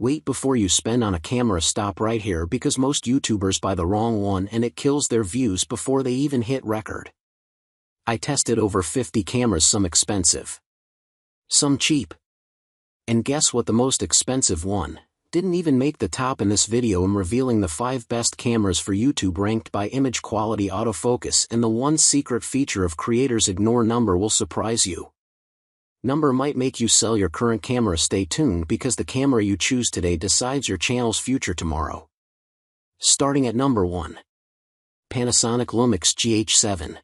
Wait before you spend on a camera. Stop right here because most YouTubers buy the wrong one and it kills their views before they even hit record. I tested over 50 cameras, some expensive, some cheap. And guess what? The most expensive one didn't even make the top in this video. I'm revealing the 5 best cameras for YouTube ranked by image quality, autofocus, and the one secret feature of creators ignore. Number will surprise you. Number might make you sell your current camera. Stay tuned because the camera you choose today decides your channel's future tomorrow. Starting at number 1. Panasonic LUMIX GH7.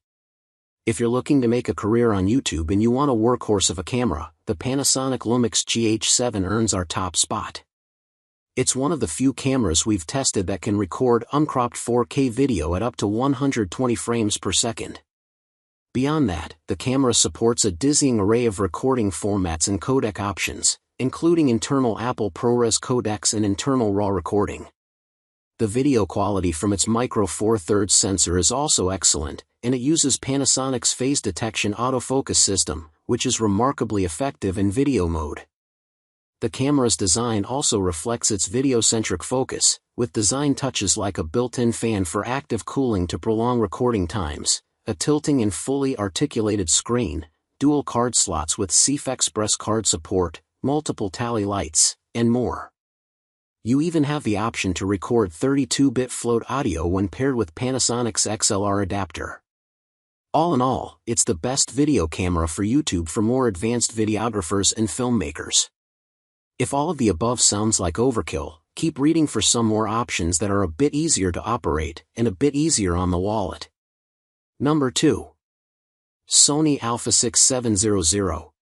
If you're looking to make a career on YouTube and you want a workhorse of a camera, the Panasonic LUMIX GH7 earns our top spot. It's one of the few cameras we've tested that can record uncropped 4K video at up to 120 frames per second. Beyond that, the camera supports a dizzying array of recording formats and codec options, including internal Apple ProRes codecs and internal RAW recording. The video quality from its micro Four Thirds sensor is also excellent, and it uses Panasonic's phase detection autofocus system, which is remarkably effective in video mode. The camera's design also reflects its video-centric focus, with design touches like a built-in fan for active cooling to prolong recording times, a tilting and fully articulated screen, dual card slots with CF Express card support, multiple tally lights, and more. You even have the option to record 32-bit float audio when paired with Panasonic's XLR adapter. All in all, it's the best video camera for YouTube for more advanced videographers and filmmakers. If all of the above sounds like overkill, keep reading for some more options that are a bit easier to operate and a bit easier on the wallet. Number 2. Sony α6700.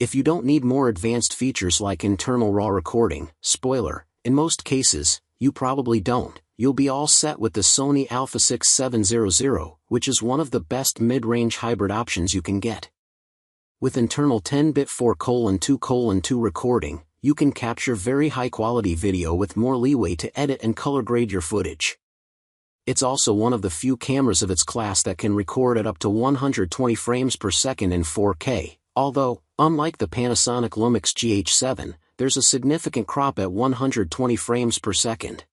If you don't need more advanced features like internal RAW recording, spoiler, in most cases, you probably don't, you'll be all set with the Sony α6700, which is one of the best mid-range hybrid options you can get. With internal 10-bit 4:2:2 recording, you can capture very high-quality video with more leeway to edit and color grade your footage. It's also one of the few cameras of its class that can record at up to 120 frames per second in 4K, although, unlike the Panasonic LUMIX GH7, there's a significant crop at 120 frames per second.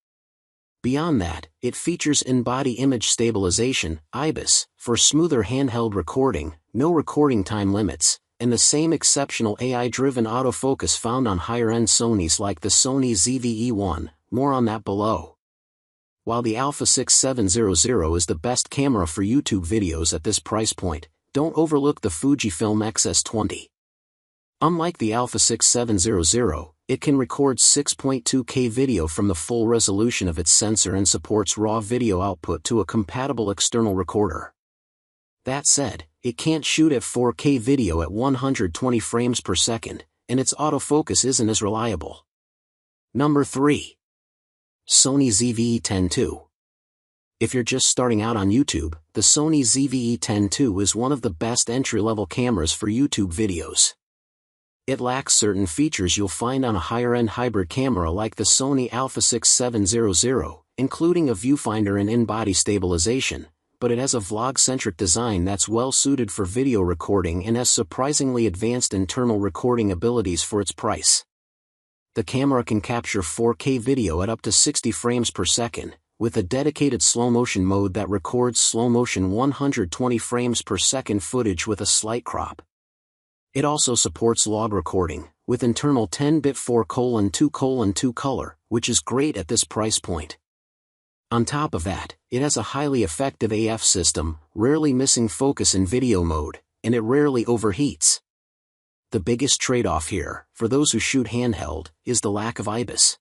Beyond that, it features in-body image stabilization, IBIS, for smoother handheld recording, no recording time limits, and the same exceptional AI-driven autofocus found on higher-end Sonys like the Sony ZV-E10, more on that below. While the α6700 is the best camera for YouTube videos at this price point, don't overlook the Fujifilm X-S20. Unlike the α6700, it can record 6.2K video from the full resolution of its sensor and supports RAW video output to a compatible external recorder. That said, it can't shoot at 4K video at 120 frames per second, and its autofocus isn't as reliable. Number 3. Sony ZV-E10 II. If you're just starting out on YouTube, the Sony ZV-E10 II is one of the best entry-level cameras for YouTube videos. It lacks certain features you'll find on a higher-end hybrid camera like the Sony α6700, including a viewfinder and in-body stabilization, but it has a vlog-centric design that's well-suited for video recording and has surprisingly advanced internal recording abilities for its price. The camera can capture 4K video at up to 60 frames per second, with a dedicated slow-motion mode that records slow-motion 120 frames per second footage with a slight crop. It also supports log recording, with internal 10-bit 4:2:2 color, which is great at this price point. On top of that, it has a highly effective AF system, rarely missing focus in video mode, and it rarely overheats. The biggest trade-off here, for those who shoot handheld, is the lack of IBIS.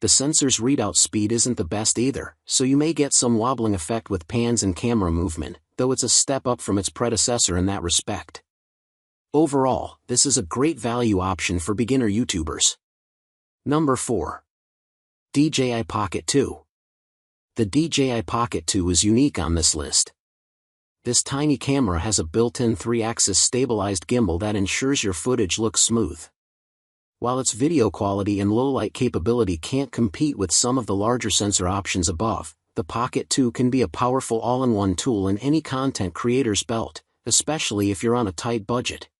The sensor's readout speed isn't the best either, so you may get some wobbling effect with pans and camera movement, though it's a step up from its predecessor in that respect. Overall, this is a great value option for beginner YouTubers. Number 4. DJI Pocket 2. The DJI Pocket 2 is unique on this list. This tiny camera has a built-in 3-axis stabilized gimbal that ensures your footage looks smooth. While its video quality and low-light capability can't compete with some of the larger sensor options above, the Pocket 2 can be a powerful all-in-one tool in any content creator's belt, especially if you're on a tight budget.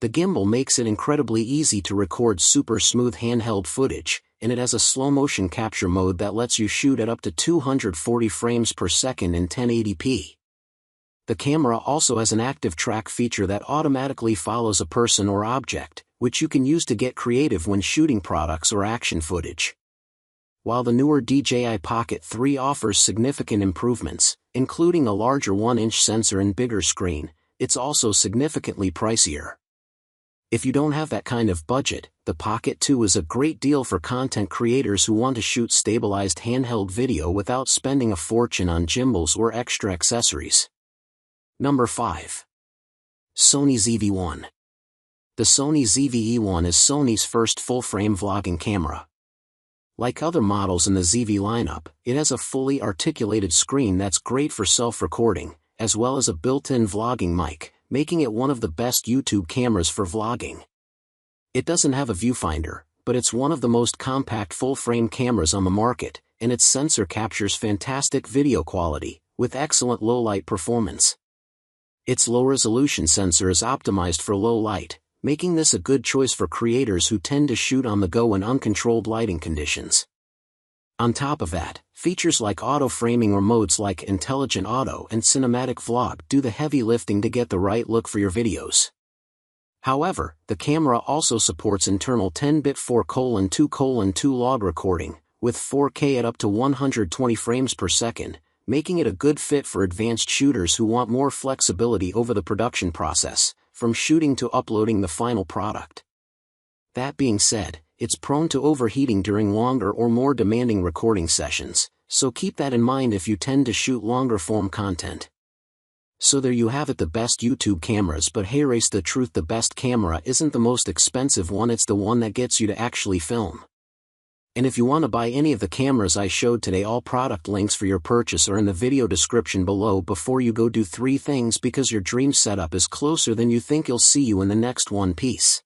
The gimbal makes it incredibly easy to record super smooth handheld footage, and it has a slow-motion capture mode that lets you shoot at up to 240 frames per second in 1080p. The camera also has an active track feature that automatically follows a person or object, which you can use to get creative when shooting products or action footage. While the newer DJI Pocket 3 offers significant improvements, including a larger 1-inch sensor and bigger screen, it's also significantly pricier. If you don't have that kind of budget, the Pocket 2 is a great deal for content creators who want to shoot stabilized handheld video without spending a fortune on gimbals or extra accessories. Number 5. Sony ZV-1. The Sony ZV-E10 is Sony's first full-frame vlogging camera. Like other models in the ZV lineup, it has a fully articulated screen that's great for self-recording, as well as a built-in vlogging mic, making it one of the best YouTube cameras for vlogging. It doesn't have a viewfinder, but it's one of the most compact full-frame cameras on the market, and its sensor captures fantastic video quality, with excellent low-light performance. Its low-resolution sensor is optimized for low light, making this a good choice for creators who tend to shoot on the go in uncontrolled lighting conditions. On top of that, features like auto-framing or modes like Intelligent Auto and Cinematic Vlog do the heavy lifting to get the right look for your videos. However, the camera also supports internal 10-bit 4:2:2 log recording, with 4K at up to 120 frames per second, making it a good fit for advanced shooters who want more flexibility over the production process, from shooting to uploading the final product. That being said, it's prone to overheating during longer or more demanding recording sessions, so keep that in mind if you tend to shoot longer form content. So there you have it, the best YouTube cameras, but hey, race the truth, the best camera isn't the most expensive one, it's the one that gets you to actually film. And if you want to buy any of the cameras I showed today, all product links for your purchase are in the video description below. Before you go, do 3 things, because your dream setup is closer than you think. You'll see you in the next one. Peace.